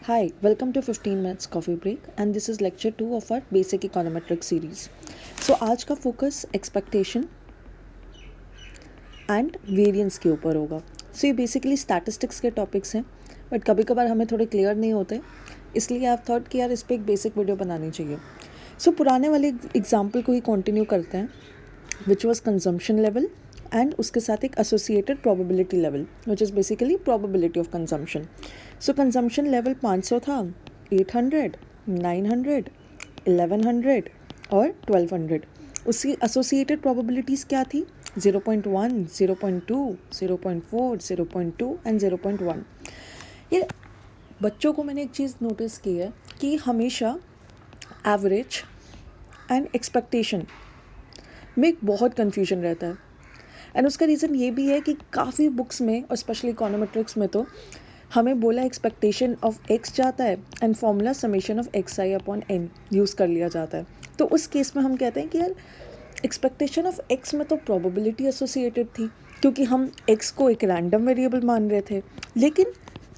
Hi, welcome to 15 minutes coffee break and this is lecture 2 of our basic econometric series. So आज का focus expectation and variance के ऊपर होगा. सो ये basically statistics के topics हैं बट कभी कभार हमें थोड़े क्लियर नहीं होते, इसलिए आप थॉट कि यार इस पर एक बेसिक वीडियो बनानी चाहिए. सो पुराने वाले एग्जाम्पल को ही कंटिन्यू करते हैं which was consumption level and उसके साथ एक associated probability level which is basically probability of consumption. So consumption level 500 था, 800, 900, 1100 और 1200. उसकी एसोसिएटेड प्रोबेबिलिटीज़ क्या थी? 0.1, 0.2, 0.4, 0.2 एंड 0.1. ये बच्चों को मैंने एक चीज़ नोटिस की है कि हमेशा एवरेज एंड एक्सपेक्टेशन में एक बहुत कन्फ्यूजन रहता है. एंड उसका रीज़न ये भी है कि काफ़ी बुक्स में और स्पेशली इकोनोमेट्रिक्स में तो हमें बोला एक्सपेक्टेशन ऑफ एक्स जाता है and formula summation of x i upon n use कर लिया जाता है. तो उस केस में हम कहते हैं कि यार एक्सपेक्टेशन ऑफ एक्स में तो प्रोबेबिलिटी एसोसिएटेड थी क्योंकि हम एक्स को एक रैंडम वेरिएबल मान रहे थे, लेकिन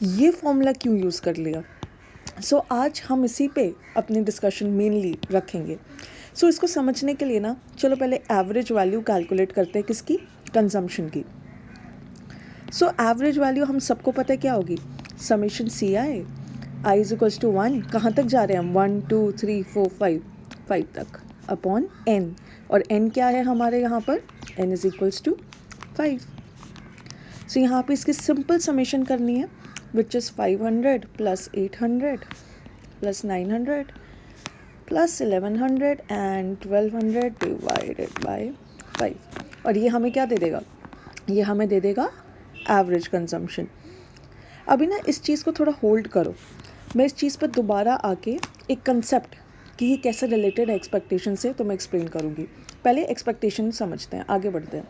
ये फॉर्मूला क्यों यूज़ कर लिया. सो आज हम इसी पे अपनी डिस्कशन मेनली रखेंगे. सो इसको समझने के लिए ना चलो पहले एवरेज वैल्यू कैलकुलेट करते हैं किसकी, कंजम्पशन की. सो एवरेज वैल्यू हम सबको पता है क्या होगी, summation c i is equals to 1. कहाँ तक जा रहे हैं हम, 1 2 3 4 5 तक अपॉन एन. और एन क्या है हमारे यहाँ पर, एन इज इक्वल्स टू 5. सो यहाँ पे इसकी सिंपल समेशन करनी है which is 500 plus 800 plus 900 plus 1100 and 1200 divided by 5. और ये हमें क्या दे देगा, ये हमें दे देगा एवरेज कंजम्पशन. अभी ना इस चीज़ को थोड़ा होल्ड करो, मैं इस चीज़ पर दोबारा आके एक कंसेप्ट कि ये कैसे रिलेटेड है एक्सपेक्टेशन से तो मैं एक्सप्लेन करूँगी. पहले एक्सपेक्टेशन समझते हैं, आगे बढ़ते हैं.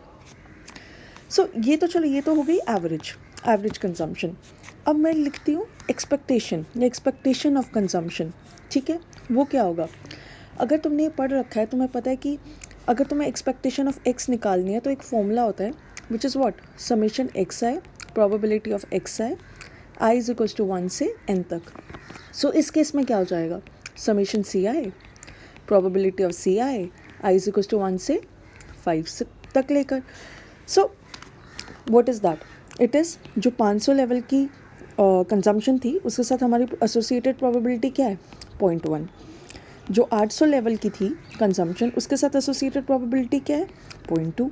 सो ये तो चलो, ये तो हो गई एवरेज कंजम्पशन. अब मैं लिखती हूँ एक्सपेक्टेशन या एक्सपेक्टेशन ऑफ कंजम्पशन. ठीक है, वो क्या होगा, अगर तुमने ये पढ़ रखा है तुम्हें पता है कि अगर तुम्हें एक्सपेक्टेशन ऑफ एक्स निकालनी है तो एक फॉर्मूला होता है which is what, summation x i probability of x i is equals to 1 से n तक. सो इस केस में क्या हो जाएगा, summation c i probability of c i is equals to 1 से 5 तक लेकर. So what is that, it is जो 500 लेवल की कंजम्पशन थी उसके साथ हमारी एसोसिएटेड प्रोबेबिलिटी क्या है, 0.1. जो 800 लेवल की थी कंजम्पशन उसके साथ एसोसिएटेड प्रोबेबिलिटी क्या है, 0.2.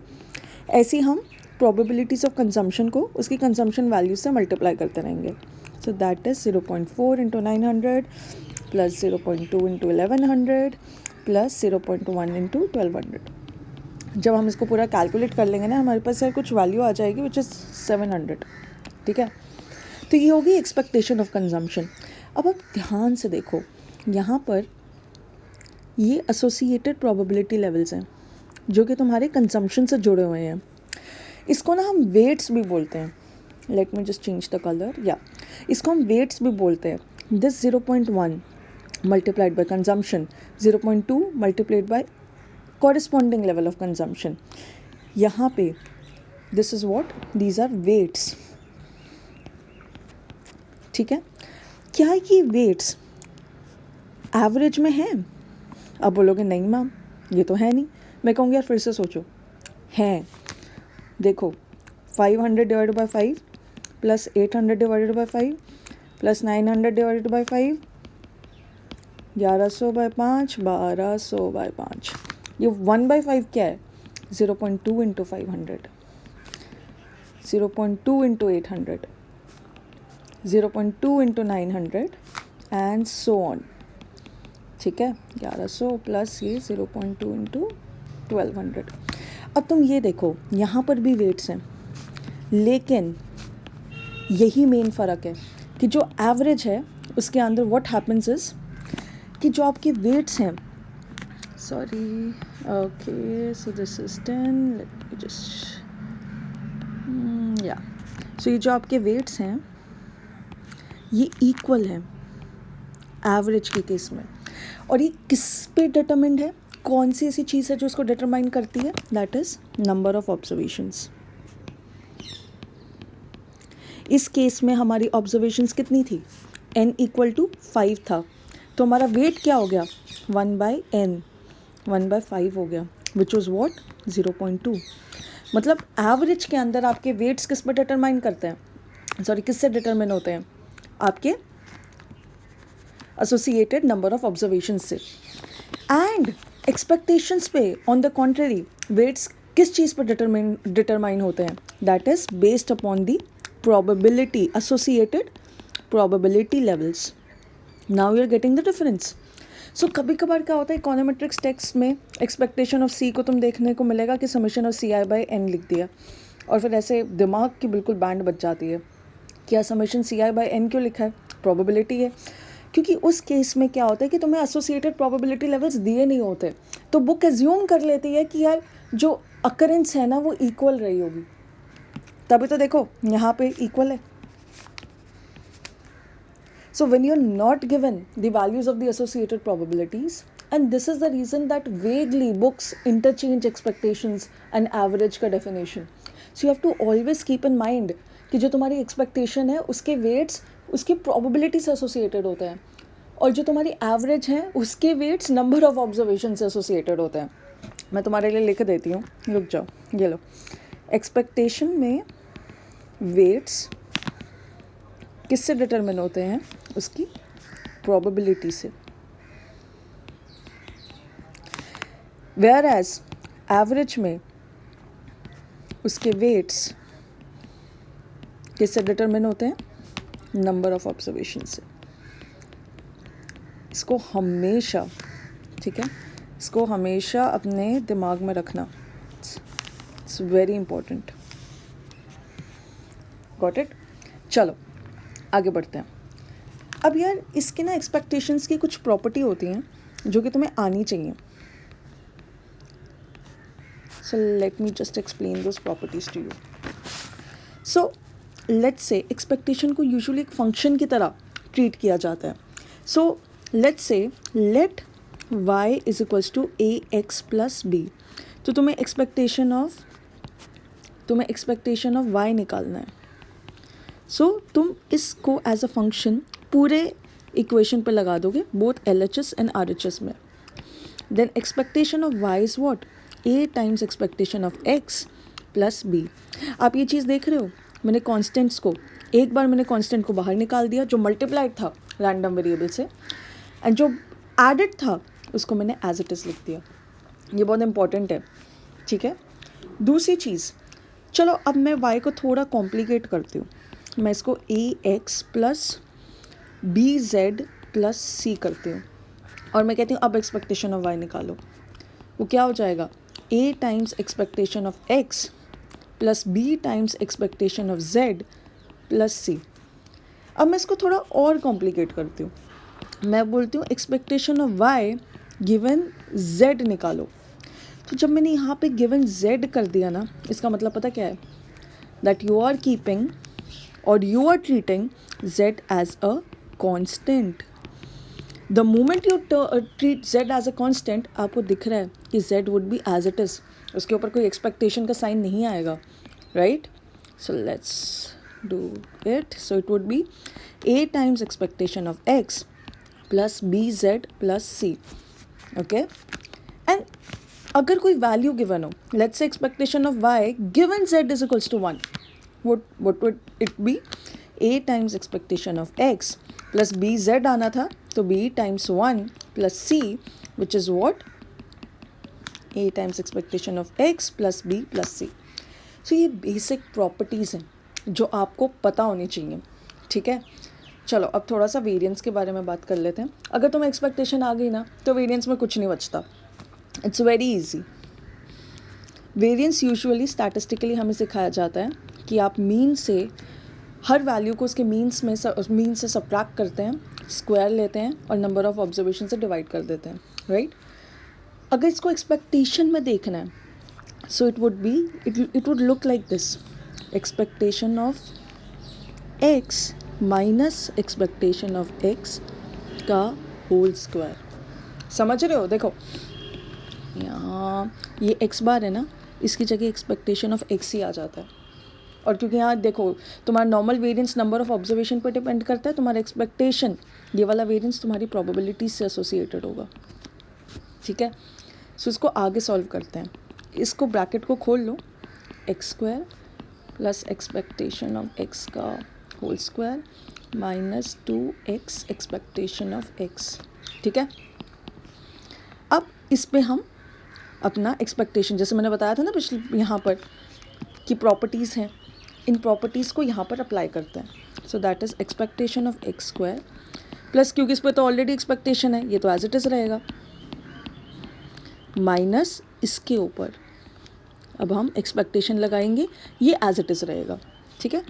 ऐसे हम प्रोबेबिलिटीज़ ऑफ कंजम्पशन को उसकी कंजम्पशन वैल्यू से मल्टीप्लाई करते रहेंगे. So that is 0.4 into 900 plus 0.2 into 1100 plus 0.1 into 1200. जब हम इसको पूरा कैलकुलेट कर लेंगे ना हमारे पास कुछ वैल्यू आ जाएगी विच इज़ 700. ठीक है, तो ये होगी एक्सपेक्टेशन ऑफ कंजम्पशन. अब आप ध्यान से देखो, यहाँ पर ये एसोसिएटेड प्रोबेबिलिटी लेवल्स हैं जो कि तुम्हारे कंजम्पशन से जुड़े हुए हैं. इसको ना हम वेट्स भी बोलते हैं. Let me just change the colour. या इसको हम वेट्स भी बोलते हैं. This 0.1 multiplied by consumption, 0.2 multiplied by corresponding level of consumption. यहाँ पे this is what, these are weights. ठीक है, क्या ये वेट्स एवरेज में हैं? अब बोलोगे नहीं मैम ये तो है नहीं. मैं कहूँगी यार फिर से सोचो, हैं. देखो 500 divided by 5 plus 800 divided by 5 plus 900 divided by 5, 1100 by 5, 1200 by 5. ये 1/5 क्या है, 0.2 into 500, 0.2 into 800, 0.2 into 900 and so on. ठीक है, 1100 प्लस ये 0.2 इंटू 1200. अब तुम ये देखो यहाँ पर भी वेट्स हैं, लेकिन यही मेन फ़र्क है कि जो एवरेज है उसके अंदर व्हाट हैपेंस इज कि जो आपके वेट्स हैं, sorry okay so this is 10, late me just या. सो ये जो आपके वेट्स हैं ये इक्वल है एवरेज के केस में. और ये किस पे डिटरमाइंड है, कौन सी ऐसी चीज़ है जो उसको डिटरमाइन करती है, that is number of observations. इस केस में हमारी ऑब्जर्वेशंस कितनी थी, n इक्वल टू 5 था, तो हमारा वेट क्या हो गया 1/n, 1/5 हो गया, विच वॉज वॉट 0.2। मतलब एवरेज के अंदर आपके वेट्स किस पर डिटरमाइन करते हैं, सॉरी किससे डिटरमाइन होते हैं, आपके एसोसिएटेड नंबर ऑफ ऑब्जर्वेशन से। एंड एक्सपेक्टेशंस पे ऑन द कॉन्ट्ररी वेट्स किस चीज़ पर डिटरमाइन होते हैं, that is based upon the probability, associated probability levels. Now you're getting the difference. So कभी कभार क्या होता है इकोनोमेट्रिक्स टेक्स्ट में एक्सपेक्टेशन ऑफ सी को तुम देखने को मिलेगा कि समेशन ऑफ CI/N लिख दिया, और फिर ऐसे दिमाग की बिल्कुल बैंड बज जाती है, क्या समेशन CI/N क्यों लिखा है, प्रोबेबिलिटी है। क्योंकि उस केस में क्या होता है कि तुम्हें एसोसिएटेड प्रोबेबिलिटी लेवल्स दिए नहीं होते, तो बुक एज्यूम कर लेती है कि यार जो अकरेंस है ना वो इक्वल रही होगी, तभी तो देखो यहाँ पे इक्वल है। So when you are not given the values of the associated probabilities, and this is the reason that vaguely books interchange expectations and average का definition. So you have to always keep in mind कि जो तुम्हारी expectation है उसके weights उसकी probability से associated होते हैं, और जो तुम्हारी एवरेज है उसके वेट्स नंबर ऑफ ऑब्जर्वेशन से एसोसिएटेड होते हैं। मैं तुम्हारे लिए लिख देती हूँ, रुक जाओ, ये लो। एक्सपेक्टेशन में वेट्स किससे डिटरमिन होते हैं, उसकी प्रोबेबिलिटी से, वेयर एज एवरेज में उसके वेट्स किससे डिटरमिन होते हैं, नंबर ऑफ ऑब्जर्वेशन से। इसको हमेशा, ठीक है, इसको हमेशा अपने दिमाग में रखना, it's very important. Got it. चलो आगे बढ़ते हैं। अब यार इसके ना एक्सपेक्टेशंस की कुछ प्रॉपर्टी होती हैं जो कि तुम्हें आनी चाहिए। So let me just explain those properties to you. So let's say expectation को यूजुअली एक फंक्शन की तरह ट्रीट किया जाता है। So let's say let y is equals to ax plus b, तो तुम्हें एक्सपेक्टेशन ऑफ y निकालना है। सो तुम इसको एज अ फंक्शन पूरे इक्वेशन पे लगा दोगे, बोथ LHS एंड RHS में। Then expectation of y is what, a times expectation of x plus b। आप ये चीज़ देख रहे हो, मैंने कॉन्स्टेंट्स को, एक बार मैंने कॉन्स्टेंट को बाहर निकाल दिया जो मल्टीप्लाइड था रैंडम वेरिएबल से, एंड जो एडेड था उसको मैंने एज इट इज़ लिख दिया। ये बहुत इंपॉर्टेंट है, ठीक है। दूसरी चीज़, चलो अब मैं y को थोड़ा कॉम्प्लिकेट करती हूँ, मैं इसको ax plus bz plus c करती हूँ, और मैं कहती हूँ अब एक्सपेक्टेशन ऑफ y निकालो। वो क्या हो जाएगा, a times expectation of x plus b times expectation of z plus c। अब मैं इसको थोड़ा और कॉम्प्लिकेट करती हूँ, मैं बोलती हूँ expectation of y given z निकालो। तो जब मैंने यहाँ पे गिवन z कर दिया ना, इसका मतलब पता क्या है, दैट यू आर कीपिंग और you are treating z as a constant. The moment you treat z as a constant, आपको दिख रहा है कि z would be as it is, उसके ऊपर कोई एक्सपेक्टेशन का साइन नहीं आएगा, right. So let's do it. So it would be a times expectation of x plus bz plus c, okay. And अगर कोई वैल्यू गिवन हो, let's say expectation of y given z is equals to 1, what would it be, a times expectation of x plus bz आना था, तो b times 1 plus c, which is what, a times expectation of x plus b plus c। सो ये basic properties हैं जो आपको पता होनी चाहिए, ठीक है। चलो अब थोड़ा सा वेरिएंस के बारे में बात कर लेते हैं। अगर तुम्हें एक्सपेक्टेशन आ गई ना, तो वेरिएंस में कुछ नहीं बचता, it's very easy. Variance usually statistically हमें सिखाया जाता है कि आप मीन से हर वैल्यू को उसके मीन से सबट्रैक्ट करते हैं, स्क्वायर लेते हैं और नंबर ऑफ ऑब्जर्वेशन से डिवाइड कर देते हैं, राइट। अगर इसको एक्सपेक्टेशन में देखना है, सो it would look like this, expectation of x minus expectation of x का होल स्क्वायर। समझ रहे हो, देखो यहाँ ये x बार है ना, इसकी जगह एक्सपेक्टेशन ऑफ x ही आ जाता है, और क्योंकि यहाँ देखो तुम्हारा normal variance number of observation पर डिपेंड करता है, तुम्हारा एक्सपेक्टेशन ये वाला वेरिएंस तुम्हारी प्रोबेबिलिटी से एसोसिएटेड होगा, ठीक है। सो इसको आगे सॉल्व करते हैं। इसको ब्रैकेट को खोल लो, x square plus expectation of x का whole square minus 2x expectation of x, ठीक है। अब इस पे हम अपना एक्सपेक्टेशन, जैसे मैंने बताया था ना पिछले यहाँ पर कि प्रॉपर्टीज़ हैं, इन प्रॉपर्टीज़ को यहाँ पर अप्लाई करते हैं। So that is expectation of x square plus, क्योंकि इस पर तो ऑलरेडी एक्सपेक्टेशन है, ये तो एज इट इज़ रहेगा, माइनस इसके ऊपर अब हम एक्सपेक्टेशन लगाएंगे, ये एज इट इज़ रहेगा, ठीक है।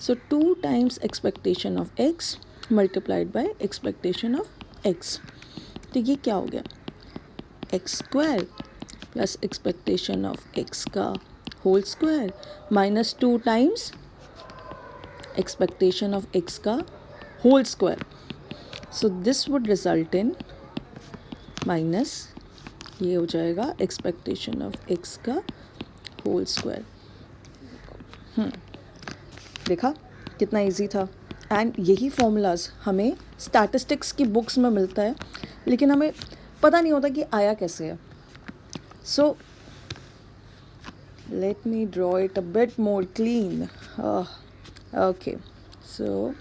So 2 times expectation of x multiplied by expectation of x, तो ये क्या हो गया, x square plus expectation of x का whole square minus 2 times expectation of x का whole square. So this would result in minus, ये हो जाएगा एक्सपेक्टेशन ऑफ एक्स का होल स्क्वायर। देखा कितना इजी था। एंड यही फॉर्मूलाज हमें स्टैटिस्टिक्स की बुक्स में मिलता है, लेकिन हमें पता नहीं होता कि आया कैसे है। So let me draw it a bit more clean. Okay, so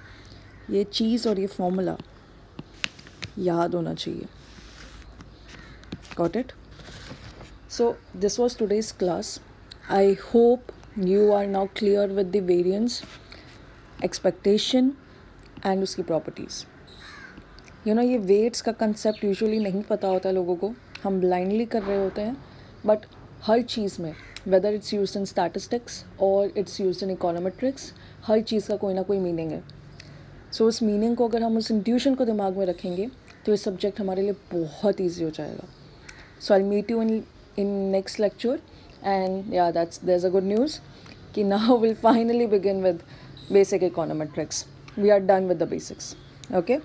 ये चीज़ और ये फॉर्मूला याद होना चाहिए। Got it? So this was today's class. I hope you are now clear with the variance, expectation and उसकी properties. ये weights का concept usually नहीं पता होता लोगों को, हम blindly कर रहे होते हैं, but हर चीज़ में whether it's used in statistics or it's used in econometrics, हर चीज़ का कोई ना कोई meaning है। So उस meaning को अगर हम उस intuition को दिमाग में रखेंगे तो ये subject हमारे लिए बहुत easy हो जाएगा। So I'll meet you in next lecture, and yeah, there's a good news कि now we'll finally begin with basic econometrics. We are done with the basics. Okay.